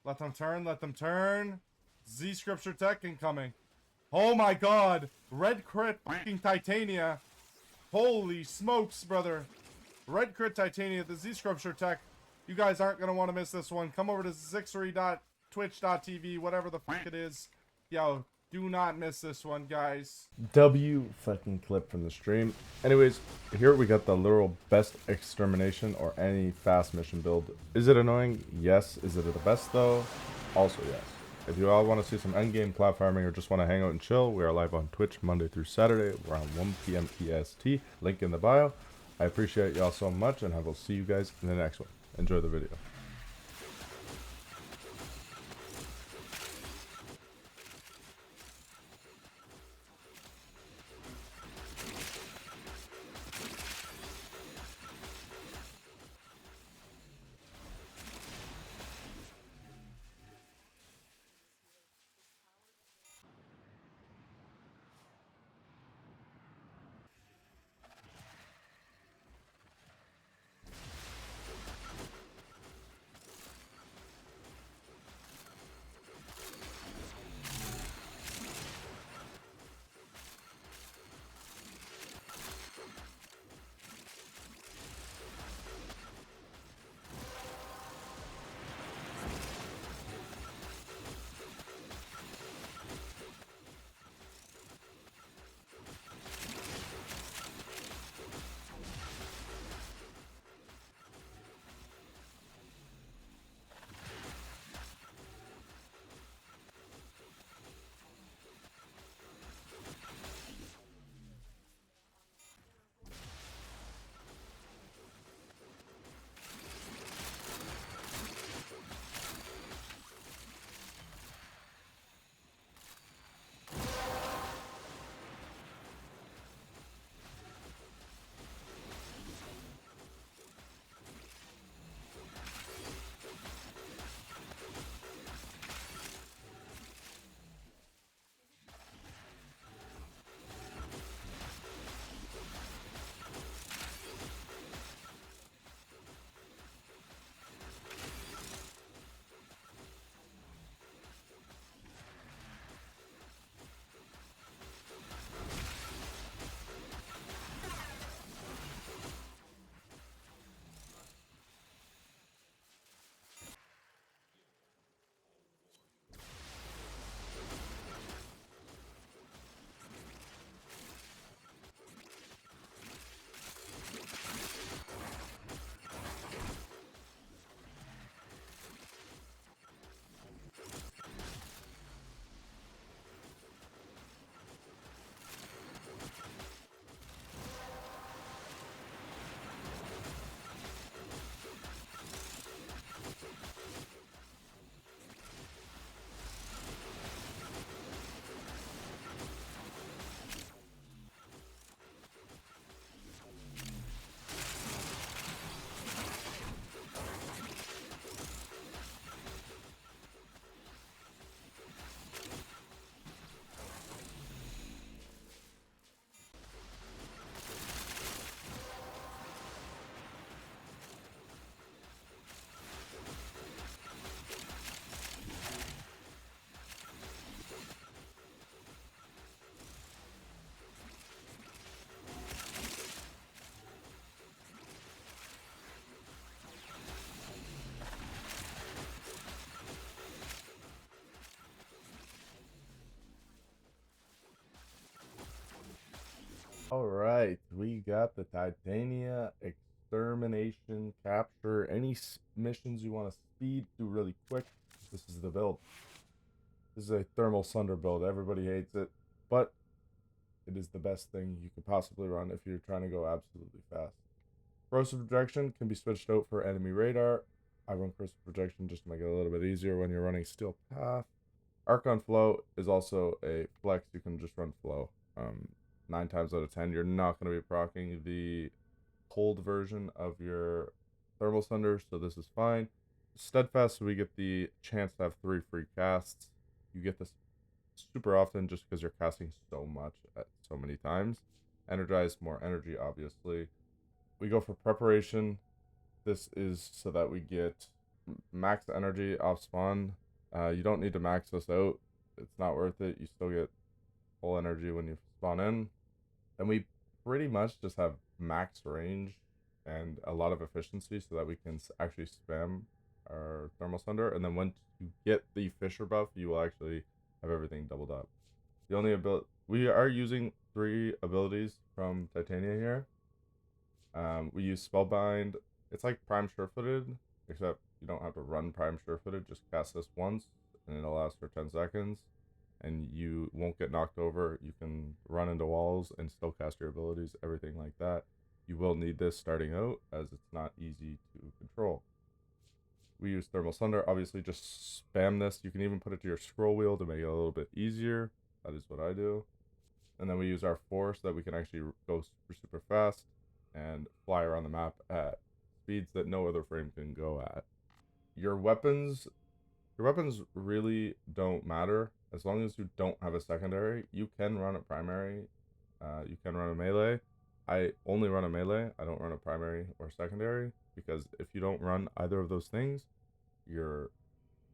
Let them turn, let them turn. Z Scripture Tech incoming. Oh my god. Red crit fucking Titania. Holy smokes, brother. Red crit Titania, the Z Scripture Tech. You guys aren't going to want to miss this one. Come over to zixery.twitch.tv, whatever the fuck it is. Yo, do not miss this one, guys. W fucking clip from the stream. Anyways, here we got the literal best extermination or any fast mission build. Is it annoying? Yes. Is it the best though? Also yes. If you all want to see some endgame platforming or just want to hang out and chill, we are live on Twitch Monday through Saturday around 1 p.m. EST. Link in the bio. I appreciate y'all so much, and I will see you guys in the next one. Enjoy the video. All right, we got the Titania extermination capture. Any missions you want to speed through really quick, this is the build. This is a thermal sunder build. Everybody hates it, but it is the best thing you could possibly run if you're trying to go absolutely fast. Corrosive projection can be switched out for enemy radar. I run corrosive projection just to make it a little bit easier when you're running steel path. Archon flow is also a flex. You can just run flow. 9 times out of 10, you're not going to be proccing the cold version of your thermal thunder, so this is fine. Steadfast, so we get the chance to have 3 free casts. You get this super often just because you're casting so much at so many times. Energize, more energy, obviously. We go for preparation. This is so that we get max energy off spawn. You don't need to max this out. It's not worth it. You still get full energy when you spawn in. And we pretty much just have max range and a lot of efficiency so that we can actually spam our thermal sunder. And then once you get the Fisher buff, you will actually have everything doubled up. The only ability we are using 3 abilities from Titania here. We use Spellbind. It's like Prime Sure-Footed, except you don't have to run Prime Sure-Footed. Just cast this once, and it'll last for 10 seconds. And you won't get knocked over. You can run into walls and still cast your abilities, everything like that. You will need this starting out, as it's not easy to control. We use Thermal Sunder. Obviously, just spam this. You can even put it to your scroll wheel to make it a little bit easier. That is what I do. And then we use our force so that we can actually go super fast and fly around the map at speeds that no other frame can go at. Your weapons really don't matter as long as you don't have a secondary. You can run a primary, you can run a melee. I only run a melee. I don't run a primary or secondary, because if you don't run either of those things, your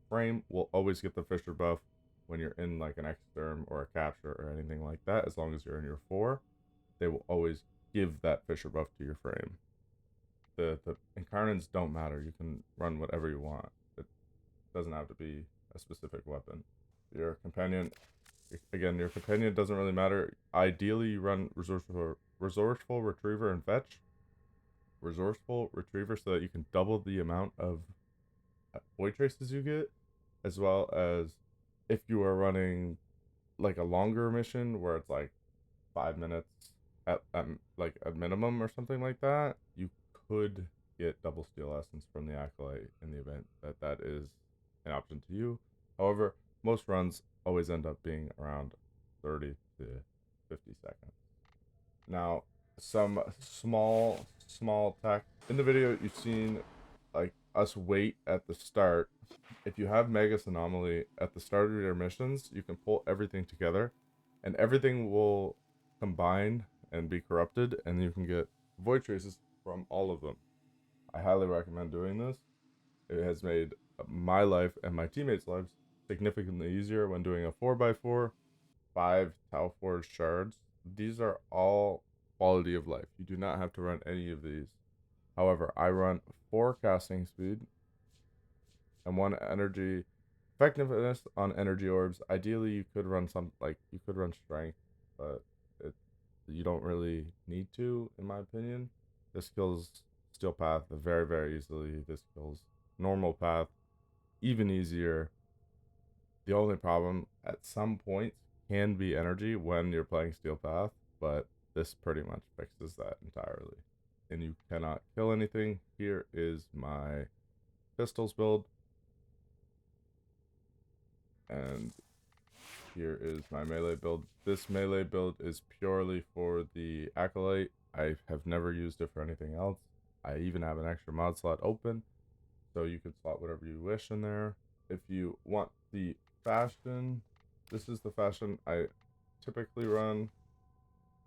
frame will always get the Fisher buff when you're in like an exterm or a capture or anything like that. As long as you're in your 4, they will always give that Fisher buff to your frame. The incarnates don't matter. You can run whatever you want. It doesn't have to be a specific weapon. Your companion, again, your companion doesn't really matter. Ideally, you run resourceful retriever and fetch. Resourceful retriever so that you can double the amount of void traces you get, as well as if you are running like a longer mission where it's like 5 minutes at like a minimum or something like that, you could get double steel essence from the acolyte in the event that that is an option to you. However, most runs always end up being around 30 to 50 seconds. Now, some small tech. In the video, you've seen like us wait at the start. If you have Magus Anomaly at the start of your missions, you can pull everything together, and everything will combine and be corrupted, and you can get void traces from all of them. I highly recommend doing this. It has made my life and my teammates' lives significantly easier when doing a 4x4, 5 Tau Forge shards. These are all quality of life. You do not have to run any of these. However, I run 4 casting speed and 1 energy effectiveness on energy orbs. Ideally, you could run you could run strength, but you don't really need to, in my opinion. This kills steel path very easily. This kills normal path even easier. The only problem at some points can be energy when you're playing steel path, but this pretty much fixes that entirely. And you cannot kill anything. Here is my pistols build, and here is my melee build. This melee build is purely for the acolyte. I have never used it for anything else. I even have an extra mod slot open, so you can slot whatever you wish in there. If you want the fashion, this is the fashion I typically run.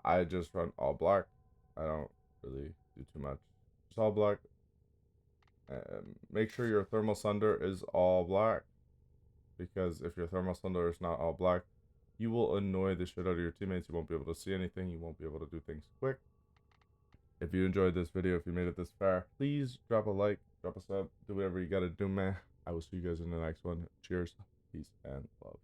I just run all black. I don't really do too much. Just all black. And make sure your thermal sunder is all black, because if your thermal sunder is not all black, you will annoy the shit out of your teammates. You won't be able to see anything. You won't be able to do things quick. If you enjoyed this video, if you made it this far, please drop a like, drop a sub, do whatever you gotta do, man. I will see you guys in the next one. Cheers, peace, and love.